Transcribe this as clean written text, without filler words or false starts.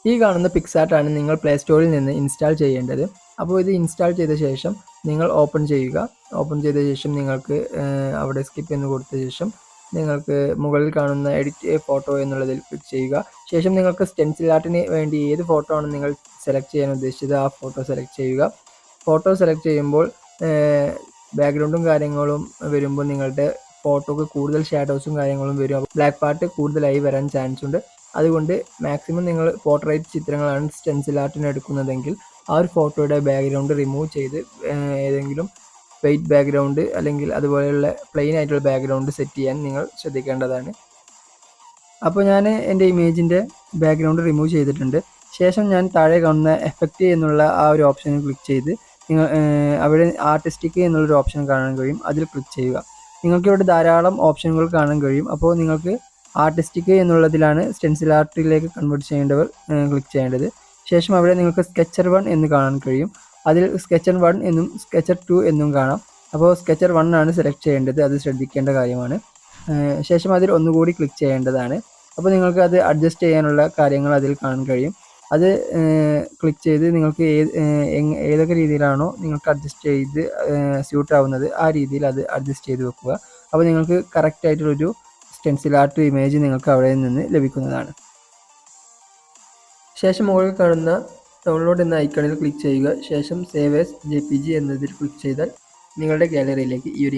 ഈ കാണുന്ന പിക്സാർട്ടാണ് നിങ്ങൾ പ്ലേ സ്റ്റോറിൽ നിന്ന് ഇൻസ്റ്റാൾ ചെയ്യേണ്ടത്. അപ്പോൾ ഇത് ഇൻസ്റ്റാൾ ചെയ്ത ശേഷം നിങ്ങൾ ഓപ്പൺ ചെയ്യുക. ഓപ്പൺ ചെയ്ത ശേഷം നിങ്ങൾക്ക് അവിടെ സ്കിപ്പ് എന്ന് കൊടുത്ത ശേഷം നിങ്ങൾക്ക് മുകളിൽ കാണുന്ന എഡിറ്റ് എ ഫോട്ടോ എന്നുള്ളതിൽ ക്ലിക്ക് ചെയ്യുക. ശേഷം നിങ്ങൾക്ക് സ്റ്റെൻസിൽ ആർട്ടിന് വേണ്ടി ഏത് ഫോട്ടോ ആണ് നിങ്ങൾ സെലക്ട് ചെയ്യാൻ ഉദ്ദേശിച്ചത് ആ ഫോട്ടോ സെലക്ട് ചെയ്യുക. ഫോട്ടോ സെലക്ട് ചെയ്യുമ്പോൾ ബാക്ക്ഗ്രൗണ്ടും കാര്യങ്ങളും വരുമ്പോൾ നിങ്ങളുടെ ഫോട്ടോക്ക് കൂടുതൽ ഷാഡോസും കാര്യങ്ങളും വരും. അപ്പോൾ ബ്ലാക്ക് പാർട്ട് കൂടുതലായി വരാൻ ചാൻസ് ഉണ്ട്. അതുകൊണ്ട് മാക്സിമം നിങ്ങൾ പോർട്രേറ്റ് ചിത്രങ്ങളാണ് സ്റ്റെൻസിൽ ആർട്ടിന് എടുക്കുന്നതെങ്കിൽ ആ ഒരു ഫോട്ടോയുടെ ബാക്ക്ഗ്രൗണ്ട് റിമൂവ് ചെയ്ത് ഏതെങ്കിലും വൈറ്റ് ബാക്ക്ഗ്രൗണ്ട് അല്ലെങ്കിൽ അതുപോലെയുള്ള പ്ലെയിൻ ആയിട്ടുള്ള ബാക്ക്ഗ്രൗണ്ട് സെറ്റ് ചെയ്യാൻ നിങ്ങൾ ശ്രദ്ധിക്കേണ്ടതാണ്. അപ്പോൾ ഞാൻ എൻ്റെ ഇമേജിൻ്റെ ബാക്ക്ഗ്രൗണ്ട് റിമൂവ് ചെയ്തിട്ടുണ്ട്. ശേഷം ഞാൻ താഴെ കാണുന്ന എഫക്റ്റ് എന്നുള്ള ആ ഒരു ഓപ്ഷനിൽ ക്ലിക്ക് ചെയ്ത് നിങ്ങൾ അവിടെ ആർട്ടിസ്റ്റിക് എന്നുള്ളൊരു ഓപ്ഷൻ കാണാൻ കഴിയും. അതിൽ ക്ലിക്ക് ചെയ്യുക. നിങ്ങൾക്കിവിടെ ധാരാളം ഓപ്ഷനുകൾ കാണാൻ കഴിയും. അപ്പോൾ നിങ്ങൾക്ക് ആർട്ടിസ്റ്റിക് എന്നുള്ളതിലാണ് സ്റ്റെൻസിൽ ആർട്ടിലേക്ക് കൺവേർട്ട് ചെയ്യേണ്ടവർ ക്ലിക്ക് ചെയ്യേണ്ടത്. ശേഷം അവിടെ നിങ്ങൾക്ക് സ്കെച്ചർ 1 എന്ന് കാണാൻ കഴിയും. അതിൽ സ്കെച്ചർ 1 എന്നും സ്കെച്ചർ 2 എന്നും കാണാം. അപ്പോൾ സ്കെച്ചർ 1 ആണ് സെലക്ട് ചെയ്യേണ്ടത്. അത് ശ്രദ്ധിക്കേണ്ട കാര്യമാണ്. ശേഷം അതിൽ ഒന്നുകൂടി ക്ലിക്ക് ചെയ്യേണ്ടതാണ്. അപ്പോൾ നിങ്ങൾക്ക് അത് അഡ്ജസ്റ്റ് ചെയ്യാനുള്ള കാര്യങ്ങൾ അതിൽ കാണാൻ കഴിയും. അത് ക്ലിക്ക് ചെയ്ത് നിങ്ങൾക്ക് ഏതൊക്കെ രീതിയിലാണോ നിങ്ങൾക്ക് അഡ്ജസ്റ്റ് ചെയ്ത് സ്യൂട്ട് ആവുന്നത് ആ രീതിയിൽ അത് അഡ്ജസ്റ്റ് ചെയ്ത് വെക്കുക. അപ്പോൾ നിങ്ങൾക്ക് കറക്റ്റ് ആയിട്ടുള്ളൊരു സ്റ്റെൻസിൽ ആർട്ട് ഇമേജ് നിങ്ങൾക്ക് അവിടെ നിന്ന് ലഭിക്കുന്നതാണ്. ശേഷം മുകളിൽ കാണുന്ന ഡൗൺലോഡ് എന്ന ഐക്കണിൽ ക്ലിക്ക് ചെയ്യുക. ശേഷം സേവ് ആസ് JPG എന്നതിൽ ക്ലിക്ക് ചെയ്താൽ നിങ്ങളുടെ ഗാലറിയിലേക്ക് ഈ ഒരു